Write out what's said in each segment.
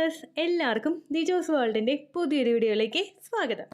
Viewers, എല്ലാവർക്കും ദിജോസ് വേൾഡിൻ്റെ പുതിയൊരു വീഡിയോയിലേക്ക് സ്വാഗതം.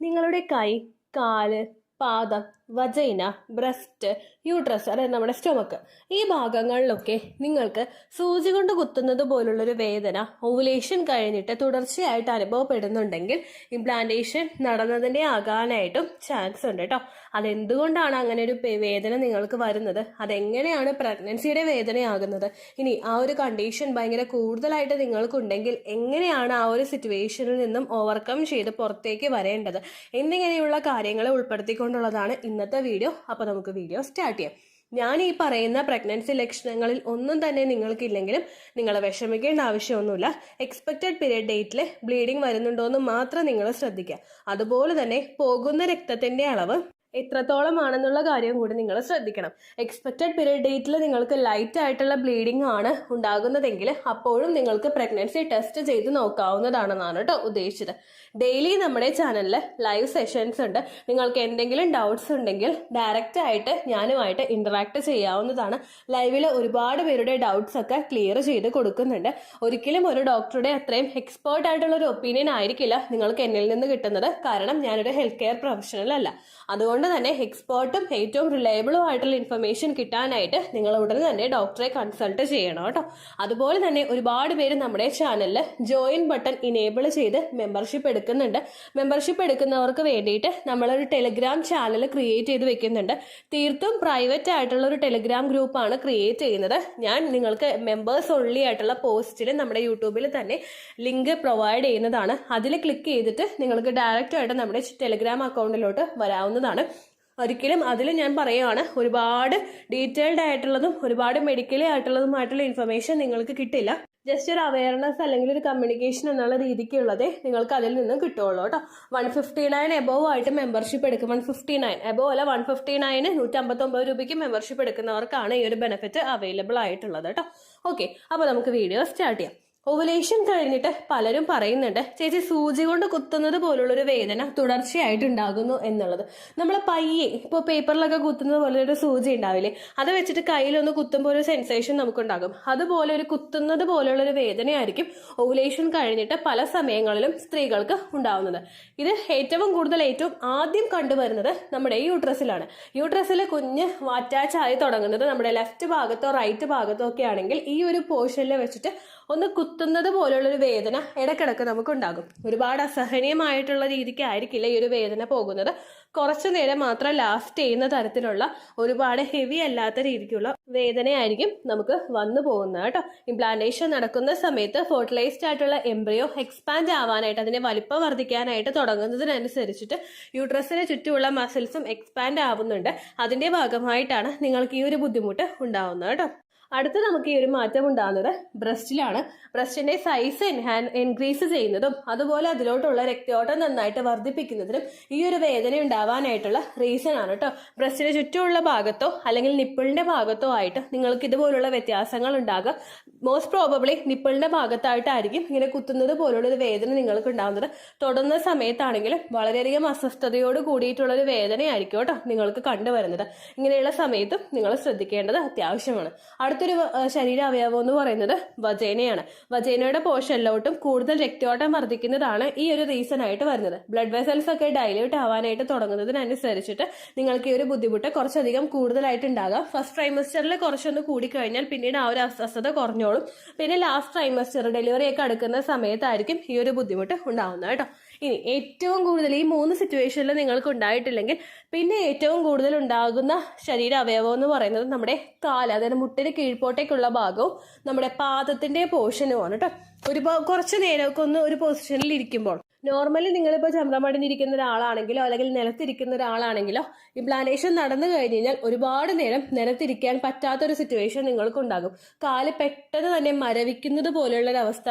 നിങ്ങളുടെ കൈ, കാല്, പാദം, വജൈന, ബ്രസ്റ്റ്, യൂട്രസ്, അതായത് നമ്മുടെ സ്റ്റൊമക്ക്, ഈ ഭാഗങ്ങളിലൊക്കെ നിങ്ങൾക്ക് സൂചി കൊണ്ട് കുത്തുന്നത് പോലുള്ളൊരു വേദന ഓവുലേഷൻ കഴിഞ്ഞിട്ട് തുടർച്ചയായിട്ട് അനുഭവപ്പെടുന്നുണ്ടെങ്കിൽ ഇംപ്ലാന്റേഷൻ നടന്നതിൻ്റെ ആകാനായിട്ടും ചാൻസ് ഉണ്ട് കേട്ടോ. അതെന്തുകൊണ്ടാണ് അങ്ങനെ ഒരു വേദന നിങ്ങൾക്ക് വരുന്നത്, അതെങ്ങനെയാണ് പ്രഗ്നൻസിയുടെ വേദനയാകുന്നത്, ഇനി ആ ഒരു കണ്ടീഷൻ ഭയങ്കര കൂടുതലായിട്ട് നിങ്ങൾക്കുണ്ടെങ്കിൽ എങ്ങനെയാണ് ആ ഒരു സിറ്റുവേഷനിൽ നിന്നും ഓവർകം ചെയ്ത് പുറത്തേക്ക് വരേണ്ടത് എന്നിങ്ങനെയുള്ള കാര്യങ്ങളെ ഉൾപ്പെടുത്തിക്കൊണ്ടുള്ളതാണ് ഇന്നത്തെ വീഡിയോ. അപ്പോൾ നമുക്ക് വീഡിയോ സ്റ്റാർട്ട് ചെയ്യാം. ഞാൻ ഈ പറയുന്ന പ്രഗ്നൻസി ലക്ഷണങ്ങളിൽ ഒന്നും തന്നെ നിങ്ങൾക്കില്ലെങ്കിലും നിങ്ങൾ വിഷമിക്കേണ്ട ആവശ്യമൊന്നുമില്ല. എക്സ്പെക്റ്റഡ് പീരിയഡ് ഡേറ്റിൽ ബ്ലീഡിങ് വരുന്നുണ്ടോ എന്ന് മാത്രം നിങ്ങൾ ശ്രദ്ധിക്കുക. അതുപോലെ തന്നെ പോകുന്ന രക്തത്തിന്റെ അളവ് എത്രത്തോളം ആണെന്നുള്ള കാര്യം കൂടി നിങ്ങൾ ശ്രദ്ധിക്കണം. എക്സ്പെക്റ്റഡ് പീരിയഡ് ഡേറ്റിൽ നിങ്ങൾക്ക് ലൈറ്റ് ആയിട്ടുള്ള ബ്ലീഡിംഗ് ആണ് ഉണ്ടാകുന്നതെങ്കിൽ അപ്പോഴും നിങ്ങൾക്ക് പ്രഗ്നൻസി ടെസ്റ്റ് ചെയ്ത് നോക്കാവുന്നതാണെന്നാണ് കേട്ടോ ഉദ്ദേശിച്ചത്. ഡെയിലി നമ്മുടെ ചാനലിൽ ലൈവ് സെഷൻസ് ഉണ്ട്. നിങ്ങൾക്ക് എന്തെങ്കിലും ഡൗട്ട്സ് ഉണ്ടെങ്കിൽ ഡയറക്റ്റ് ആയിട്ട് ഞാനുമായിട്ട് ഇന്ററാക്ട് ചെയ്യാവുന്നതാണ്. ലൈവിൽ ഒരുപാട് പേരുടെ ഡൗട്ട്സ് ഒക്കെ ക്ലിയർ ചെയ്ത് കൊടുക്കുന്നുണ്ട്. ഒരിക്കലും ഒരു ഡോക്ടറുടെ അത്രയും എക്സ്പേർട്ട് ആയിട്ടുള്ള ഒരു ഒപ്പീനിയൻ ആയിരിക്കില്ല നിങ്ങൾക്ക് എന്നിൽ നിന്ന് കിട്ടുന്നത്. കാരണം ഞാനൊരു ഹെൽത്ത് കെയർ പ്രൊഫഷണൽ അല്ല. അതുകൊണ്ട് തന്നെ എക്സ്പേർട്ടും ഏറ്റവും റിലയബിളും ആയിട്ടുള്ള ഇൻഫർമേഷൻ കിട്ടാനായിട്ട് നിങ്ങൾ ഉടനെ തന്നെ ഡോക്ടറെ കൺസൾട്ട് ചെയ്യണം കേട്ടോ. അതുപോലെ തന്നെ ഒരുപാട് പേര് നമ്മുടെ ചാനലിൽ ജോയിൻ ബട്ടൺ ഇനേബിൾ ചെയ്ത് മെമ്പർഷിപ്പ് എടുക്കുന്നുണ്ട്. മെമ്പർഷിപ്പ് എടുക്കുന്നവർക്ക് വേണ്ടിയിട്ട് നമ്മളൊരു ടെലിഗ്രാം ചാനൽ ക്രിയേറ്റ് ചെയ്ത് വെക്കുന്നുണ്ട്. തീർത്തും പ്രൈവറ്റ് ആയിട്ടുള്ള ഒരു ടെലിഗ്രാം ഗ്രൂപ്പാണ് ക്രിയേറ്റ് ചെയ്യുന്നത്. ഞാൻ നിങ്ങൾക്ക് മെമ്പേഴ്സ് ഓൺലി ആയിട്ടുള്ള പോസ്റ്റിൽ നമ്മുടെ യൂട്യൂബിൽ തന്നെ ലിങ്ക് പ്രൊവൈഡ് ചെയ്യുന്നതാണ്. അതിൽ ക്ലിക്ക് ചെയ്തിട്ട് നിങ്ങൾക്ക് ഡയറക്റ്റ് ആയിട്ട് നമ്മുടെ ടെലിഗ്രാം അക്കൗണ്ടിലോട്ട് വരാവുന്നതാണ്. ഒരിക്കലും അതിൽ ഞാൻ പറയുകയാണ്, ഒരുപാട് ഡീറ്റെയിൽഡ് ആയിട്ടുള്ളതും ഒരുപാട് മെഡിക്കലി ആയിട്ടുള്ളതുമായിട്ടുള്ള ഇൻഫർമേഷൻ നിങ്ങൾക്ക് കിട്ടില്ല. ജസ്റ്റ് ഒരു അവയർനെസ് അല്ലെങ്കിൽ ഒരു കമ്മ്യൂണിക്കേഷൻ എന്നുള്ള രീതിക്കുള്ളതേ നിങ്ങൾക്ക് അതിൽ നിന്നും കിട്ടുള്ളൂ കേട്ടോ. 159 എബോവ് ആയിട്ട് മെമ്പർഷിപ്പ് എടുക്കും. 159 എബോവ് അല്ല, 159 159 രൂപയ്ക്ക് മെമ്പർഷിപ്പ് എടുക്കുന്നവർക്കാണ് ഈ ഒരു ബെനിഫിറ്റ് അവൈലബിൾ ആയിട്ടുള്ളത് കേട്ടോ. ഓക്കെ, അപ്പോൾ നമുക്ക് വീഡിയോ സ്റ്റാർട്ട് ചെയ്യാം. ഓവുലേഷൻ കഴിഞ്ഞിട്ട് പലരും പറയുന്നുണ്ട്, ചേച്ചി സൂചി കൊണ്ട് കുത്തുന്നത് പോലുള്ളൊരു വേദന തുടർച്ചയായിട്ട് ഉണ്ടാകുന്നു എന്നുള്ളത്. നമ്മൾ പയ്യെ ഇപ്പോൾ പേപ്പറിലൊക്കെ കുത്തുന്നത് പോലെ ഒരു സൂചി ഉണ്ടാവില്ലേ, അത് വെച്ചിട്ട് കയ്യിലൊന്ന് കുത്തുമ്പോൾ ഒരു സെൻസേഷൻ നമുക്കുണ്ടാകും. അതുപോലെ ഒരു കുത്തുന്നത് പോലുള്ളൊരു വേദനയായിരിക്കും ഓവുലേഷൻ കഴിഞ്ഞിട്ട് പല സമയങ്ങളിലും സ്ത്രീകൾക്ക് ഉണ്ടാവുന്നത്. ഇത് ഏറ്റവും ആദ്യം കണ്ടുവരുന്നത് നമ്മുടെ യൂട്രസിലാണ്. യൂട്രസിൽ കുഞ്ഞ് അറ്റാച്ച് ആയി തുടങ്ങുന്നത് നമ്മുടെ ലെഫ്റ്റ് ഭാഗത്തോ റൈറ്റ് ഭാഗത്തോ ഒക്കെ ആണെങ്കിൽ ഈ ഒരു പോർഷനിൽ വെച്ചിട്ട് ഒന്ന് കുത്തുന്നത് പോലുള്ളൊരു വേദന ഇടക്കിടക്ക് നമുക്കുണ്ടാകും. ഒരുപാട് അസഹനീയമായിട്ടുള്ള രീതിക്കായിരിക്കില്ല ഈ ഒരു വേദന പോകുന്നത്. കുറച്ചു നേരം മാത്രം ലാസ്റ്റ് ചെയ്യുന്ന തരത്തിലുള്ള ഒരുപാട് ഹെവി അല്ലാത്ത രീതിക്കുള്ള വേദനയായിരിക്കും നമുക്ക് വന്നു പോകുന്നത് കേട്ടോ. ഇംപ്ലാന്റേഷൻ നടക്കുന്ന സമയത്ത് ഫെർട്ടിലൈസ്ഡ് ആയിട്ടുള്ള എംബ്രിയോ എക്സ്പാൻഡ് ആവാനായിട്ട്, അതിനെ വലിപ്പം വർദ്ധിക്കാനായിട്ട് തുടങ്ങുന്നതിനനുസരിച്ചിട്ട് യൂട്രസിന് ചുറ്റുമുള്ള മസിൽസും എക്സ്പാൻഡ് ആവുന്നുണ്ട്. അതിന്റെ ഭാഗമായിട്ടാണ് നിങ്ങൾക്ക് ഈ ഒരു ബുദ്ധിമുട്ട് ഉണ്ടാവുന്നത് കേട്ടോ. അടുത്ത് നമുക്ക് ഈ ഒരു മാറ്റം ഉണ്ടാകുന്നത് ബ്രസ്റ്റിലാണ്. ബ്രസ്റ്റിന്റെ സൈസ് ഇൻക്രീസ് ചെയ്യുന്നതും അതുപോലെ അതിലോട്ടുള്ള രക്തയോട്ടം നന്നായിട്ട് വർദ്ധിപ്പിക്കുന്നതിനും ഈ ഒരു വേദന ഉണ്ടാവാനായിട്ടുള്ള റീസൺ ആണ് കേട്ടോ. ബ്രസ്റ്റിന് ചുറ്റുമുള്ള ഭാഗത്തോ അല്ലെങ്കിൽ നിപ്പിളിന്റെ ഭാഗത്തോ ആയിട്ട് നിങ്ങൾക്ക് ഇതുപോലുള്ള വ്യത്യാസങ്ങൾ ഉണ്ടാകുക. മോസ്റ്റ് പ്രോബബ്ലി നിപ്പിളിന്റെ ഭാഗത്തായിട്ടായിരിക്കും ഇങ്ങനെ കുത്തുന്നത് പോലുള്ള ഒരു വേദന നിങ്ങൾക്ക് ഉണ്ടാകുന്നത്. തൊടുന്ന സമയത്താണെങ്കിലും വളരെയധികം അസ്വസ്ഥതയോട് കൂടിയിട്ടുള്ള ഒരു വേദനയായിരിക്കും കേട്ടോ നിങ്ങൾക്ക് കണ്ടുവരുന്നത്. ഇങ്ങനെയുള്ള സമയത്തും നിങ്ങൾ ശ്രദ്ധിക്കേണ്ടത് അത്യാവശ്യമാണ്. അടുത്തൊരു ശരീര അവയവം എന്ന് പറയുന്നത് വജൈനയാണ്. വജൈനയുടെ പോർഷനിലോട്ടും കൂടുതൽ രക്തയോട്ടം വർദ്ധിക്കുന്നതാണ് ഈ ഒരു റീസൺ ആയിട്ട് വരുന്നത്. ബ്ലഡ് വെസൽസ് ഒക്കെ ഡൈല്യൂട്ട് ആവാനായിട്ട് തുടങ്ങുന്നതിനനുസരിച്ചിട്ട് നിങ്ങൾക്ക് ഈ ഒരു ബുദ്ധിമുട്ട് കുറച്ചധികം കൂടുതലായിട്ട് ഉണ്ടാകാം. ഫസ്റ്റ് ട്രൈമസ്റ്ററിൽ കുറച്ചൊന്ന് കൂടിക്കഴിഞ്ഞാൽ പിന്നീട് ആ ഒരു അസ്വസ്ഥത കുറഞ്ഞോളും. പിന്നെ ലാസ്റ്റ് ട്രൈമസ്റ്റർ ഡെലിവറി ഒക്കെ അടുക്കുന്ന സമയത്തായിരിക്കും ഈ ഒരു ബുദ്ധിമുട്ട് ഉണ്ടാവുന്നത് കേട്ടോ. ഇനി ഏറ്റവും കൂടുതൽ ഈ 3 സിറ്റുവേഷനിൽ നിങ്ങൾക്ക് ഉണ്ടായിട്ടില്ലെങ്കിൽ പിന്നെ ഏറ്റവും കൂടുതൽ ഉണ്ടാകുന്ന ശരീര അവയവം എന്ന് പറയുന്നത് നമ്മുടെ കാല്, അതായത് മുട്ടിന് കീഴ്പോട്ടേക്കുള്ള ഭാഗവും നമ്മുടെ പാദത്തിന്റെ പോർഷനുമാണ് കേട്ടോ. കുറച്ച് നേരമൊക്കെ ഒന്ന് ഒരു പൊസിഷനിൽ ഇരിക്കുമ്പോൾ, നോർമലി നിങ്ങളിപ്പോൾ ചമ്രമടിഞ്ഞിരിക്കുന്ന ഒരാളാണെങ്കിലോ അല്ലെങ്കിൽ നിലത്തിരിക്കുന്ന ഒരാളാണെങ്കിലോ ഇംപ്ലാന്റേഷൻ നടന്നു കഴിഞ്ഞ് കഴിഞ്ഞാൽ ഒരുപാട് നേരം നിലത്തിരിക്കാൻ പറ്റാത്തൊരു സിറ്റുവേഷൻ നിങ്ങൾക്കുണ്ടാകും. കാല് പെട്ടെന്ന് തന്നെ മരവിക്കുന്നത് പോലെയുള്ളൊരവസ്ഥ,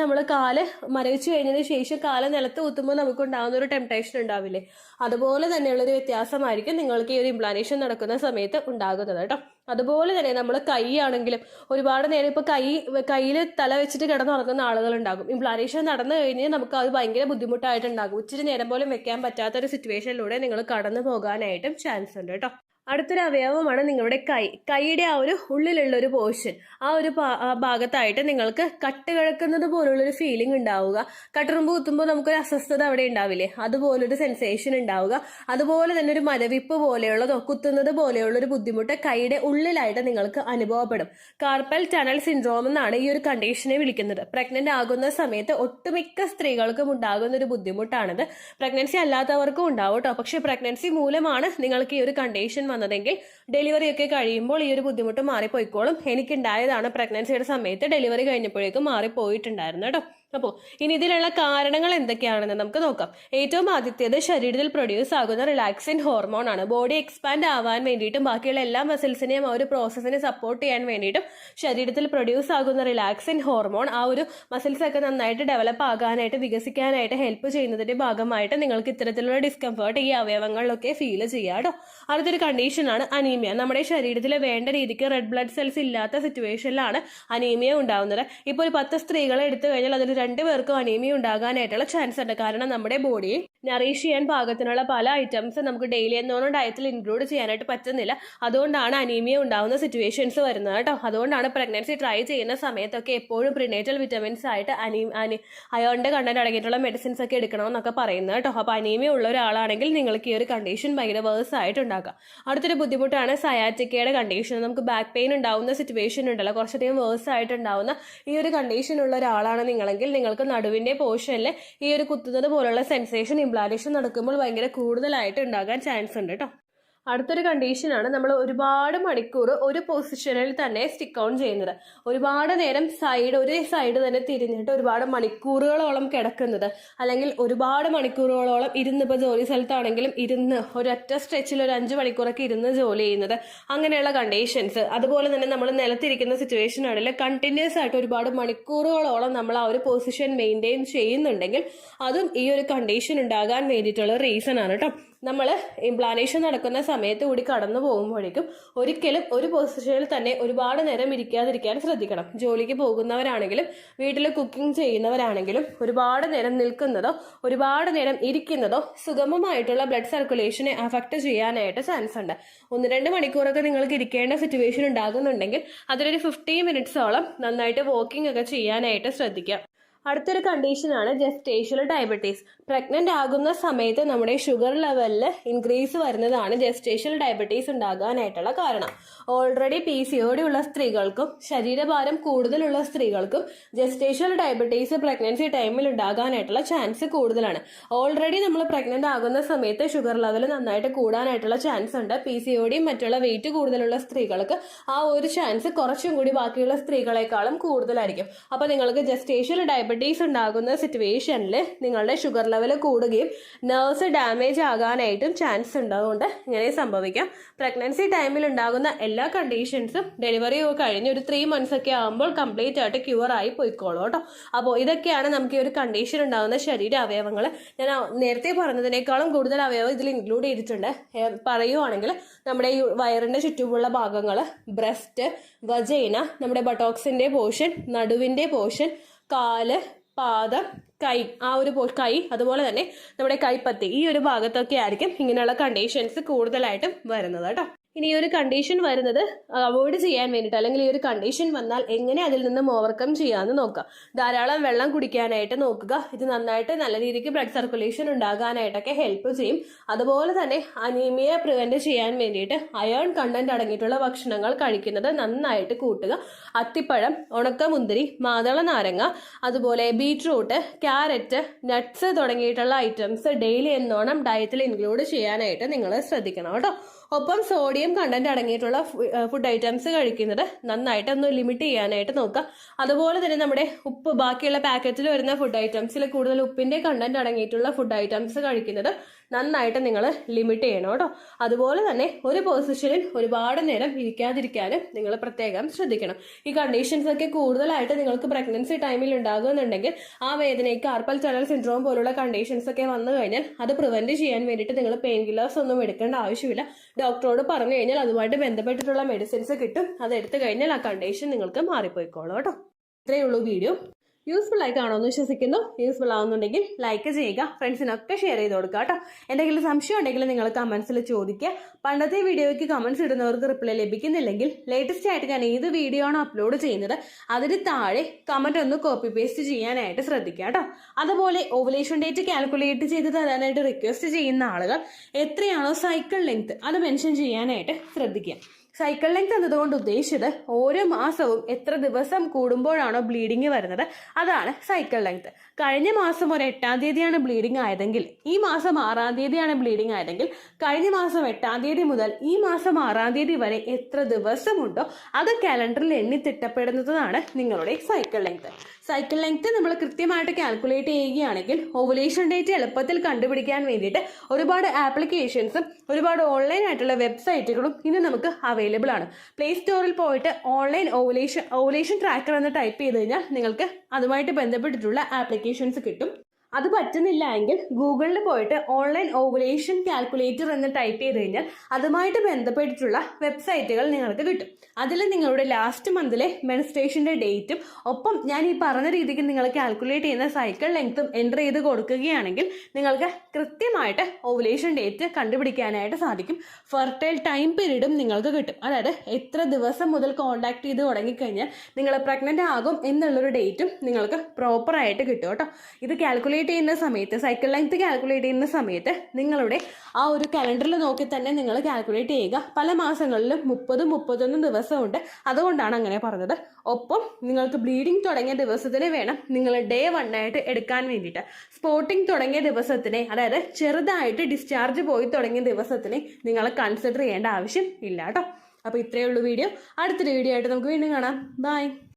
നമ്മൾ കാല് മരവിച്ചു കഴിഞ്ഞതിന് ശേഷം കാല് നിലത്ത് കുത്തുമ്പോൾ നമുക്കുണ്ടാകുന്ന ഒരു ടെംപ്ടേഷൻ ഉണ്ടാവില്ലേ, അതുപോലെ തന്നെയുള്ളൊരു വ്യത്യാസമായിരിക്കും നിങ്ങൾക്ക് ഈ ഒരു ഇംപ്ലാന്റേഷൻ നടക്കുന്ന സമയത്ത് ഉണ്ടാകുന്നത് കേട്ടോ. അതുപോലെ തന്നെ നമ്മൾ കൈ ആണെങ്കിലും ഒരുപാട് നേരം ഇപ്പോൾ കയ്യിൽ തല വെച്ചിട്ട് കിടന്നുറങ്ങുന്ന ആളുകളുണ്ടാകും. ഇംപ്ലാന്റേഷൻ നടന്നു കഴിഞ്ഞാൽ നമുക്ക് അത് ഭയങ്കര ബുദ്ധിമുട്ടായിട്ടുണ്ടാകും. ഇച്ചിരി നേരം പോലും വെക്കാൻ പറ്റാത്തൊരു സിറ്റുവേഷനിലൂടെ നിങ്ങൾ കടന്നു പോകാനായിട്ടും ചാൻസ് ഉണ്ട് കേട്ടോ. അടുത്തൊരു അവയവമാണ് നിങ്ങളുടെ കൈ. കൈയുടെ ആ ഒരു ഉള്ളിലുള്ള ഒരു പോർഷൻ, ആ ഒരു ഭാഗത്തായിട്ട് നിങ്ങൾക്ക് കട്ട് കിഴക്കുന്നത് പോലുള്ളൊരു ഫീലിംഗ് ഉണ്ടാവുക. കട്ടുറുമ്പ് കുത്തുമ്പോൾ നമുക്കൊരു അസ്വസ്ഥത അവിടെ ഉണ്ടാവില്ലേ, അതുപോലൊരു സെൻസേഷൻ ഉണ്ടാവുക. അതുപോലെ തന്നെ ഒരു മരവിപ്പ് പോലെയുള്ളതോ കുത്തുന്നത് പോലെയുള്ളൊരു ബുദ്ധിമുട്ട് കൈയുടെ ഉള്ളിലായിട്ട് നിങ്ങൾക്ക് അനുഭവപ്പെടും. കാർപ്പൽ ടണൽ സിൻഡ്രോം എന്നാണ് ഈ ഒരു കണ്ടീഷനെ വിളിക്കുന്നത്. പ്രഗ്നന്റ് ആകുന്ന സമയത്ത് ഒട്ടുമിക്ക സ്ത്രീകൾക്കും ഉണ്ടാകുന്ന ഒരു ബുദ്ധിമുട്ടാണിത്. പ്രഗ്നൻസി അല്ലാത്തവർക്കും ഉണ്ടാവും കേട്ടോ. പക്ഷെ പ്രഗ്നൻസി മൂലമാണ് നിങ്ങൾക്ക് ഈ ഒരു കണ്ടീഷൻ വന്നതെങ്കിൽ ഡെലിവറി ഒക്കെ കഴിയുമ്പോൾ ഈ ഒരു ബുദ്ധിമുട്ട് മാറിപ്പോയിക്കോളും. എനിക്കുണ്ടായതാണ് പ്രഗ്നൻസിയുടെ സമയത്ത്, ഡെലിവറി കഴിഞ്ഞപ്പോഴേക്കും മാറിപ്പോയിട്ടുണ്ടായിരുന്നു കേട്ടോ. അപ്പോൾ ഇനി ഇതിലുള്ള കാരണങ്ങൾ എന്തൊക്കെയാണെന്ന് നമുക്ക് നോക്കാം. ഏറ്റവും ആദ്യത്തേത് ശരീരത്തിൽ പ്രൊഡ്യൂസ് ആകുന്ന റിലാക്സിൻ ഹോർമോൺ ആണ്. ബോഡി എക്സ്പാൻഡ് ആവാൻ വേണ്ടിയിട്ടും ബാക്കിയുള്ള എല്ലാ മസിൽസിനെയും ആ ഒരു പ്രോസസ്സിനെ സപ്പോർട്ട് ചെയ്യാൻ വേണ്ടിയിട്ടും ശരീരത്തിൽ പ്രൊഡ്യൂസ് ആകുന്ന റിലാക്സിൻ ഹോർമോൺ ആ ഒരു മസിൽസ് ഒക്കെ നന്നായിട്ട് ഡെവലപ്പ് ആകാനായിട്ട് വികസിക്കാനായിട്ട് ഹെൽപ്പ് ചെയ്യുന്നതിന്റെ ഭാഗമായിട്ട് നിങ്ങൾക്ക് ഇത്തരത്തിലുള്ള ഡിസ്കംഫേർട്ട് ഈ അവയവങ്ങളിലൊക്കെ ഫീൽ ചെയ്യാം കേട്ടോ. അടുത്തൊരു കണ്ടീഷനാണ് അനീമിയ. നമ്മുടെ ശരീരത്തിൽ വേണ്ട രീതിക്ക് റെഡ് ബ്ലഡ് സെൽസ് ഇല്ലാത്ത സിറ്റുവേഷനിലാണ് അനീമിയ ഉണ്ടാവുന്നത്. ഇപ്പോൾ ഒരു 10 സ്ത്രീകളെ എടുത്തു കഴിഞ്ഞാൽ അതിൽ 2 പേർക്കും അനീമിയ ഉണ്ടാകാനായിട്ടുള്ള ചാൻസ് ഉണ്ട്. കാരണം നമ്മുടെ ബോഡിയെ നറീഷ് ചെയ്യാൻ പാകത്തിനുള്ള പല ഐറ്റംസ് നമുക്ക് ഡെയിലി എന്നോണം ഡയറ്റിൽ ഇൻക്ലൂഡ് ചെയ്യാനായിട്ട് പറ്റുന്നില്ല. അതുകൊണ്ടാണ് അനീമിയ ഉണ്ടാകുന്ന സിറ്റുവേഷൻസ് വരുന്നത് കേട്ടോ. അതുകൊണ്ടാണ് പ്രഗ്നൻസി ട്രൈ ചെയ്യുന്ന സമയത്തൊക്കെ എപ്പോഴും പ്രിനേറ്റൽ വിറ്റമിൻസ് ആയിട്ട് അയോണിന്റെ കണ്ടന്റ് അടങ്ങിയിട്ടുള്ള മെഡിസിൻസ് ഒക്കെ എടുക്കണമെന്നൊക്കെ പറയുന്നത് കേട്ടോ. അപ്പോൾ അനീമിയ ഉള്ള ഒരാളാണെങ്കിൽ നിങ്ങൾക്ക് ഈ ഒരു കണ്ടീഷൻ ഭയങ്കര വേഴ്സ് ആയിട്ട് ഉണ്ടാക്കാം. അടുത്തൊരു ബുദ്ധിമുട്ടാണ് സയാറ്റിക്കയുടെ കണ്ടീഷൻ. നമുക്ക് ബാക്ക് പെയിൻ ഉണ്ടാവുന്ന സിറ്റുവേഷൻ ഉണ്ടല്ലോ, കുറച്ചധികം വേഴ്സ് ആയിട്ട് ഉണ്ടാവുന്ന ഈ ഒരു കണ്ടീഷൻ ഉള്ള ഒരാളാണ് നിങ്ങളെങ്കിൽ നിങ്ങൾക്ക് നടുവിന്റെ പോർഷനിൽ ഈ ഒരു കുത്തുന്നത് പോലുള്ള സെൻസേഷൻ ഇംപ്ലാന്റേഷൻ നടക്കുമ്പോൾ ഭയങ്കര കൂടുതലായിട്ട് ഉണ്ടാകാൻ ചാൻസ് ഉണ്ട് കേട്ടോ. അടുത്തൊരു കണ്ടീഷനാണ് നമ്മൾ ഒരുപാട് മണിക്കൂർ ഒരു പൊസിഷനിൽ തന്നെ സ്റ്റിക്ക് ഓൺ ചെയ്യുന്നത്. ഒരുപാട് നേരം ഒരേ സൈഡ് തന്നെ തിരിഞ്ഞിട്ട് ഒരുപാട് മണിക്കൂറുകളോളം കിടക്കുന്നത്, അല്ലെങ്കിൽ ഒരുപാട് മണിക്കൂറുകളോളം ഇരുന്ന്, ഇപ്പോൾ ജോലി സ്ഥലത്താണെങ്കിലും ഇരുന്ന് ഒരൊറ്റ സ്ട്രെച്ചിൽ ഒരു 5 മണിക്കൂറൊക്കെ ഇരുന്ന് ജോലി ചെയ്യുന്നത്, അങ്ങനെയുള്ള കണ്ടീഷൻസ്. അതുപോലെ തന്നെ നമ്മൾ നിലത്തിരിക്കുന്ന സിറ്റുവേഷൻ ആണെങ്കിൽ കണ്ടിന്യൂസ് ആയിട്ട് ഒരുപാട് മണിക്കൂറുകളോളം നമ്മൾ ആ ഒരു പൊസിഷൻ മെയിൻറ്റെയിൻ ചെയ്യുന്നുണ്ടെങ്കിൽ അതും ഈ ഒരു കണ്ടീഷൻ ഉണ്ടാകാൻ വേണ്ടിയിട്ടുള്ള റീസൺ ആണ് കേട്ടോ. നമ്മൾ ഇംപ്ലാന്റേഷൻ നടക്കുന്ന സമയത്ത് കൂടി കടന്നു പോകുമ്പോഴേക്കും ഒരിക്കലും ഒരു പൊസിഷനിൽ തന്നെ ഒരുപാട് നേരം ഇരിക്കാതിരിക്കാൻ ശ്രദ്ധിക്കണം. ജോലിക്ക് പോകുന്നവരാണെങ്കിലും വീട്ടിൽ കുക്കിംഗ് ചെയ്യുന്നവരാണെങ്കിലും ഒരുപാട് നേരം നിൽക്കുന്നതോ ഒരുപാട് നേരം ഇരിക്കുന്നതോ സുഗമമായിട്ടുള്ള ബ്ലഡ് സർക്കുലേഷനെ അഫക്റ്റ് ചെയ്യാനായിട്ട് ചാൻസ് ഉണ്ട്. 1-2 മണിക്കൂറൊക്കെ നിങ്ങൾക്ക് ഇരിക്കേണ്ട സിറ്റുവേഷൻ ഉണ്ടാകുന്നുണ്ടെങ്കിൽ അതിലൊരു 50 മിനിറ്റ്സോളം നന്നായിട്ട് വാക്കിംഗ് ഒക്കെ ചെയ്യാനായിട്ട് ശ്രദ്ധിക്കാം. അടുത്തൊരു കണ്ടീഷനാണ് ജെസ്റ്റേഷണൽ ഡയബറ്റീസ്. പ്രഗ്നന്റ് ആകുന്ന സമയത്ത് നമ്മുടെ ഷുഗർ ലെവലിൽ ഇൻക്രീസ് വരുന്നതാണ് ജെസ്റ്റേഷണൽ ഡയബറ്റീസ് ഉണ്ടാകാനായിട്ടുള്ള കാരണം. ഓൾറെഡി PCOD ഉള്ള സ്ത്രീകൾക്കും ശരീരഭാരം കൂടുതലുള്ള സ്ത്രീകൾക്കും ജെസ്റ്റേഷണൽ ഡയബറ്റീസ് പ്രഗ്നൻസി ടൈമിൽ ഉണ്ടാകാനായിട്ടുള്ള ചാൻസ് കൂടുതലാണ്. ഓൾറെഡി നമ്മൾ പ്രഗ്നന്റ് ആകുന്ന സമയത്ത് ഷുഗർ ലെവൽ നന്നായിട്ട് കൂടാനായിട്ടുള്ള ചാൻസ് ഉണ്ട്. PCOD മറ്റുള്ള വെയിറ്റ് കൂടുതലുള്ള സ്ത്രീകൾക്ക് ആ ഒരു ചാൻസ് കുറച്ചും കൂടി ബാക്കിയുള്ള സ്ത്രീകളെക്കാളും കൂടുതലായിരിക്കും. അപ്പോൾ നിങ്ങൾക്ക് ജെസ്റ്റേഷണൽ ഡയബറ്റീസ് ഉണ്ടാകുന്ന സിറ്റുവേഷനിൽ നിങ്ങളുടെ ഷുഗർ ലെവൽ കൂടുകയും നെർവ്സ് ഡാമേജ് ആകാനായിട്ടും ചാൻസ് ഉണ്ടാകുകൊണ്ട് ഇങ്ങനെ സംഭവിക്കാം. പ്രഗ്നൻസി ടൈമിൽ ഉണ്ടാകുന്ന എല്ലാ കണ്ടീഷൻസും ഡെലിവറി കഴിഞ്ഞ് ഒരു 3 മന്ത്സ് ഒക്കെ ആകുമ്പോൾ കംപ്ലീറ്റ് ആയിട്ട് ക്യൂർ ആയി പോയിക്കോളൂ കേട്ടോ. അപ്പോൾ ഇതൊക്കെയാണ് നമുക്ക് ഈ ഒരു കണ്ടീഷൻ ഉണ്ടാകുന്ന ശരീര അവയവങ്ങൾ. ഞാൻ നേരത്തെ പറഞ്ഞതിനേക്കാളും കൂടുതൽ അവയവം ഇതിൽ ഇൻക്ലൂഡ് ചെയ്തിട്ടുണ്ട്. പറയുവാണെങ്കിൽ നമ്മുടെ ഈ വയറിന്റെ ചുറ്റുമുള്ള ഭാഗങ്ങൾ, ബ്രസ്റ്റ്, വജൈന, നമ്മുടെ ബട്ടോക്സിന്റെ പോർഷൻ, നടുവിന്റെ പോർഷൻ, കാല്, പാദം, കൈ, ആ ഒരു കൈ, അതുപോലെ തന്നെ നമ്മുടെ കൈപ്പത്തി, ഈ ഒരു ഭാഗത്തൊക്കെ ആയിരിക്കും ഇങ്ങനെയുള്ള കണ്ടീഷൻസ് കൂടുതലായിട്ടും വരുന്നത് കേട്ടോ. ഇനി ഈ ഒരു കണ്ടീഷൻ വരുന്നത് അവോയ്ഡ് ചെയ്യാൻ വേണ്ടിയിട്ട്, അല്ലെങ്കിൽ ഈ ഒരു കണ്ടീഷൻ വന്നാൽ എങ്ങനെ അതിൽ നിന്നും ഓവർകം ചെയ്യാമെന്ന് നോക്കാം. ധാരാളം വെള്ളം കുടിക്കാനായിട്ട് നോക്കുക. ഇത് നന്നായിട്ട് നല്ല രീതിക്ക് ബ്ലഡ് സർക്കുലേഷൻ ഉണ്ടാകാനായിട്ടൊക്കെ ഹെൽപ്പ് ചെയ്യും. അതുപോലെ തന്നെ അനീമിയ പ്രിവെന്റ് ചെയ്യാൻ വേണ്ടിയിട്ട് അയൺ കണ്ടന്റ് അടങ്ങിയിട്ടുള്ള ഭക്ഷണങ്ങൾ കഴിക്കുന്നത് നന്നായിട്ട് കൂട്ടുക. അത്തിപ്പഴം, ഉണക്കമുന്തിരി, മാതള നാരങ്ങ, അതുപോലെ ബീറ്റ്റൂട്ട്, ക്യാരറ്റ്, നട്ട്സ് തുടങ്ങിയിട്ടുള്ള ഐറ്റംസ് ഡെയിലി എന്നോണം ഡയറ്റിൽ ഇൻക്ലൂഡ് ചെയ്യാനായിട്ട് നിങ്ങൾ ശ്രദ്ധിക്കണം കേട്ടോ. ഒപ്പം സോഡിയം കണ്ടന്റ് അടങ്ങിയിട്ടുള്ള ഫുഡ് ഐറ്റംസ് കഴിക്കുന്നത് നന്നായിട്ട് ഒന്ന് ലിമിറ്റ് ചെയ്യാനായിട്ട് നോക്കുക. അതുപോലെ തന്നെ നമ്മുടെ ഉപ്പ്, ബാക്കിയുള്ള പാക്കറ്റിൽ വരുന്ന ഫുഡ് ഐറ്റംസിൽ കൂടുതൽ ഉപ്പിന്റെ കണ്ടന്റ് അടങ്ങിയിട്ടുള്ള ഫുഡ് ഐറ്റംസ് കഴിക്കുന്നത് നന്നായിട്ട് നിങ്ങൾ ലിമിറ്റ് ചെയ്യണം കേട്ടോ. അതുപോലെ തന്നെ ഒരു പൊസിഷനിൽ ഒരുപാട് നേരം ഇരിക്കാതിരിക്കാനും നിങ്ങൾ പ്രത്യേകം ശ്രദ്ധിക്കണം. ഈ കണ്ടീഷൻസ് ഒക്കെ കൂടുതലായിട്ട് നിങ്ങൾക്ക് പ്രഗ്നൻസി ടൈമിൽ ഉണ്ടാകുന്നുണ്ടെങ്കിൽ ആ വേദനയ്ക്ക് കാർപ്പൽ ടണൽ സിൻഡ്രോം പോലുള്ള കണ്ടീഷൻസ് ഒക്കെ വന്നു കഴിഞ്ഞാൽ അത് പ്രിവെന്റ് ചെയ്യാൻ വേണ്ടിയിട്ട് നിങ്ങൾ പെയിൻ കില്ലേഴ്സ് ഒന്നും എടുക്കേണ്ട ആവശ്യമില്ല. ഡോക്ടറോട് പറഞ്ഞു കഴിഞ്ഞാൽ അതുമായിട്ട് ബന്ധപ്പെട്ടിട്ടുള്ള മെഡിസിൻസ് കിട്ടും. അത് എടുത്തു കഴിഞ്ഞാൽ ആ കണ്ടീഷൻ നിങ്ങൾക്ക് മാറിപ്പോയിക്കോളൂ കേട്ടോ. ഇത്രയേ ഉള്ളൂ വീഡിയോ. യൂസ്ഫുൾ ആയി കാണുമെന്ന് വിശ്വസിക്കുന്നു. യൂസ്ഫുൾ ആവുന്നുണ്ടെങ്കിൽ ലൈക്ക് ചെയ്യുക, ഫ്രണ്ട്സിനൊക്കെ ഷെയർ ചെയ്ത് കൊടുക്കുക കേട്ടോ. എന്തെങ്കിലും സംശയം ഉണ്ടെങ്കിൽ നിങ്ങൾ കമന്റ്സിൽ ചോദിക്കുക. പണ്ടത്തെ വീഡിയോയ്ക്ക് കമന്റ്സ് ഇടുന്നവർക്ക് റിപ്ലൈ ലഭിക്കുന്നില്ലെങ്കിൽ ലേറ്റസ്റ്റ് ആയിട്ട് ഞാൻ ഏത് വീഡിയോ ആണോ അപ്ലോഡ് ചെയ്യുന്നത് അതിന് താഴെ കമന്റ് ഒന്ന് കോപ്പി പേസ്റ്റ് ചെയ്യാനായിട്ട് ശ്രദ്ധിക്കുക കേട്ടോ. അതുപോലെ ഓവുലേഷൻ ഡേറ്റ് കാൽക്കുലേറ്റ് ചെയ്ത് തരാനായിട്ട് റിക്വസ്റ്റ് ചെയ്യുന്ന ആളുകൾ എത്രയാണോ സൈക്കിൾ ലെങ്ത് അത് മെൻഷൻ ചെയ്യാനായിട്ട് ശ്രദ്ധിക്കുക. സൈക്കിൾ ലെങ്ത് എന്നതുകൊണ്ട് ഉദ്ദേശിച്ചത് ഓരോ മാസവും എത്ര ദിവസം കൂടുമ്പോഴാണോ ബ്ലീഡിങ് വരുന്നത് അതാണ് സൈക്കിൾ ലെങ്ത്. കഴിഞ്ഞ മാസം ഒരു 8-ാം തീയതിയാണ് ബ്ലീഡിങ് ആയതെങ്കിൽ ഈ മാസം 6-ാം തീയതിയാണ് ബ്ലീഡിങ് ആയതെങ്കിൽ കഴിഞ്ഞ മാസം 8-ാം തീയതി മുതൽ ഈ മാസം 6-ാം തീയതി വരെ എത്ര ദിവസമുണ്ടോ അത് കാലണ്ടറിൽ എണ്ണി തിട്ടപ്പെടുന്നതാണ് നിങ്ങളുടെ സൈക്കിൾ ലെങ്ത്. സൈക്കിൾ ലെങ്ത് നമ്മൾ കൃത്യമായിട്ട് കാൽക്കുലേറ്റ് ചെയ്യുകയാണെങ്കിൽ ഓവുലേഷൻ ഡേറ്റ് എളുപ്പത്തിൽ കണ്ടുപിടിക്കാൻ വേണ്ടിയിട്ട് ഒരുപാട് ആപ്ലിക്കേഷൻസും ഒരുപാട് ഓൺലൈൻ ആയിട്ടുള്ള വെബ്സൈറ്റുകളും ഇന്ന് നമുക്ക് അവൈലബിൾ ആണ്. പ്ലേ സ്റ്റോറിൽ പോയിട്ട് ഓൺലൈൻ ഓവുലേഷൻ ട്രാക്കർ എന്ന് ടൈപ്പ് ചെയ്ത് കഴിഞ്ഞാൽ നിങ്ങൾക്ക് അതുമായിട്ട് ബന്ധപ്പെട്ടിട്ടുള്ള ആപ്ലിക്കേഷൻസ് കിട്ടും. അത് പറ്റുന്നില്ല എങ്കിൽ ഗൂഗിളിൽ പോയിട്ട് ഓൺലൈൻ ഓവുലേഷൻ കാൽക്കുലേറ്റർ എന്ന് ടൈപ്പ് ചെയ്ത് കഴിഞ്ഞാൽ അതുമായിട്ട് ബന്ധപ്പെട്ടിട്ടുള്ള വെബ്സൈറ്റുകൾ നിങ്ങൾക്ക് കിട്ടും. അതിൽ നിങ്ങളുടെ ലാസ്റ്റ് മന്തിലെ മെൻസ്ട്രേഷൻ്റെ ഡേറ്റും ഒപ്പം ഞാൻ ഈ പറഞ്ഞ രീതിക്ക് നിങ്ങൾ കാൽക്കുലേറ്റ് ചെയ്യുന്ന സൈക്കിൾ ലെങ്ത്തും എൻ്റർ ചെയ്ത് കൊടുക്കുകയാണെങ്കിൽ നിങ്ങൾക്ക് കൃത്യമായിട്ട് ഓവുലേഷൻ ഡേറ്റ് കണ്ടുപിടിക്കാനായിട്ട് സാധിക്കും. ഫെർട്ടൈൽ ടൈം പീരീഡും നിങ്ങൾക്ക് കിട്ടും. അതായത് എത്ര ദിവസം മുതൽ കോൺടാക്ട് ചെയ്ത് തുടങ്ങിക്കഴിഞ്ഞാൽ നിങ്ങൾ പ്രഗ്നൻ്റ് ആകും എന്നുള്ളൊരു ഡേറ്റും നിങ്ങൾക്ക് പ്രോപ്പറായിട്ട് കിട്ടും കേട്ടോ. ഇത് കാൽക്കുലേറ്റ് ചെയ്യുന്ന സമയത്ത് സൈക്കിൾ ലെങ്ത് കാൽക്കുലേറ്റ് ചെയ്യുന്ന സമയത്ത് നിങ്ങളുടെ ആ ഒരു കലണ്ടറിൽ നോക്കി തന്നെ നിങ്ങൾ കാൽക്കുലേറ്റ് ചെയ്യുക. പല മാസങ്ങളിലും 30-31 ദിവസമുണ്ട്, അതുകൊണ്ടാണ് അങ്ങനെ പറഞ്ഞത്. ഒപ്പം നിങ്ങൾക്ക് ബ്ലീഡിങ് തുടങ്ങിയ ദിവസത്തിന് വേണം നിങ്ങൾ ഡേ 1 ആയിട്ട് എടുക്കാൻ വേണ്ടിയിട്ട്. സ്പോട്ടിങ് തുടങ്ങിയ ദിവസത്തിനെ, അതായത് ചെറുതായിട്ട് ഡിസ്ചാർജ് പോയി തുടങ്ങിയ ദിവസത്തിനെ നിങ്ങൾ കൺസിഡർ ചെയ്യേണ്ട ആവശ്യം ഇല്ല കേട്ടോ. അപ്പോൾ ഇത്രയേ ഉള്ളൂ വീഡിയോ. അടുത്തൊരു വീഡിയോ ആയിട്ട് നമുക്ക് വീണ്ടും കാണാം. ബൈ.